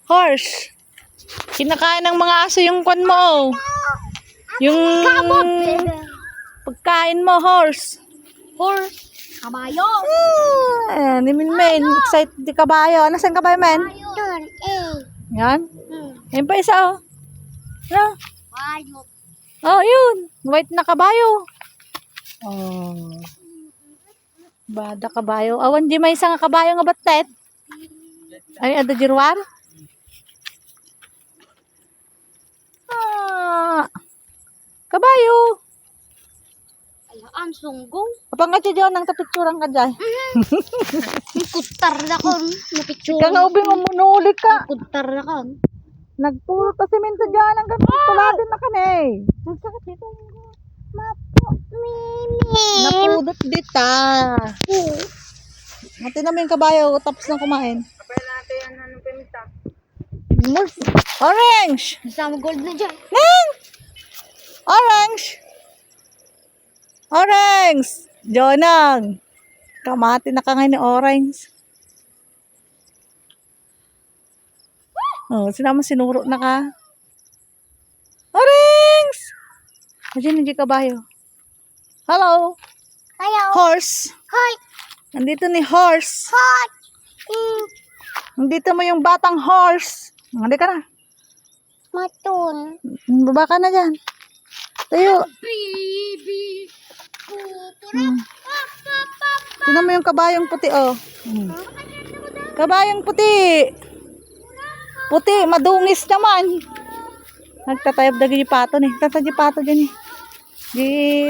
Horse. Kinakain ng mga aso yung kwan mo. Yung pagkain mo, horse. Horse. Kabayo. Ayan, ni Minmen. Excited di kabayo. Nasaan kabayo, men? Doon, Yan. Yan pa isa, oh. Ano? Kabayo. Oh, yun. White na kabayo. Oh. Bada kabayo. Awan di may isang kabayo nga batet. Ay, ada jirwar. Ah. Kabayo. Alaan, sunggong. Kapag nga dyan nang tapitsurang ka dyan. Kutar na kon. Napicture. Ika nga ubing umunuli ka. Kutar na kon. Nagpuro ka semento dyan ang tuladin na ka na eh. Nagsakit dito. Mimi. Napudot dita. Mati namin yung kabayo tapos na kumain. Kapay natin yan, anong pinita? Orange! Isang gold na dyan. Ning! Orange! Orange! Jonang! Kamati na ka ngayon ni Orange. Oh, sinama sinuro na ka. Orange! Diyan hindi kabayo. Hello! Hello. Horse! Hi. Nandito ni Horse. Hi. Nandito mo yung batang horse. Hindi ka na. Matun. Baba ka na dyan. Tayo. Baby. Tingnan mo yung kabayong puti, oh. Kabayong puti. Puti, madungis naman. Nagtatayab dagi yung pato ni. Tatay yung pato dyan eh. Di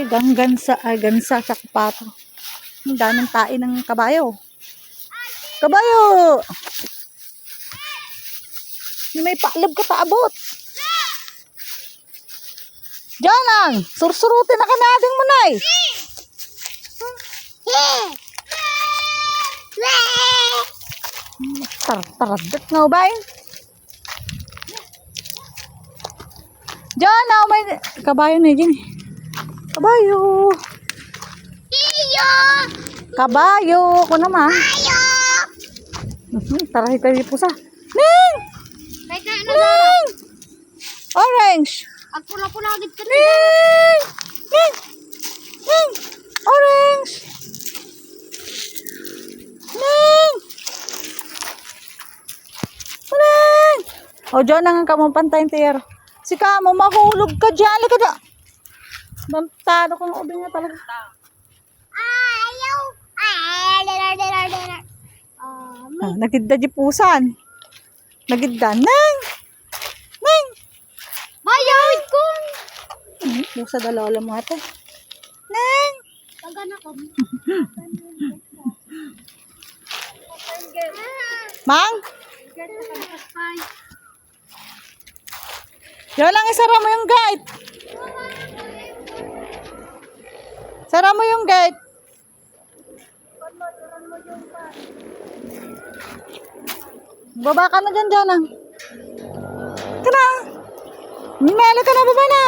gansa sa pato. Ang daming tae ng kabayo. Kabayo! May paalab ka taabot. Diyan lang. Sursurutin na ka natin mo, Nay. Taradat nga ba yun? Diyan na, may kabayo na yun. Kabayo. Iyo. Kabayo. Ako naman. Ayo. Tarahi tayo pusa. Ning! Kahit na ano Ning! Orange. Ang pula-pula agad ka. Ning! Ning! Ning! Orange. Ning! Orange. O, dyan ang kamong pantayin tayo. Si Kamo, mahulog ka dyan. Lika da. Bantado kong ubing na talaga. Ayaw. Dinar. Nagidda di pusan. Nagidda. Neng! Neng! Mayawid ko. Pusa dalawa mo ate. Neng! Taga na ko. Mang? Diyan lang isara mo yung gate. Sara mo yung gate. Baba ka na dyan, Janang. Ka na. Mimela ka na, baba na.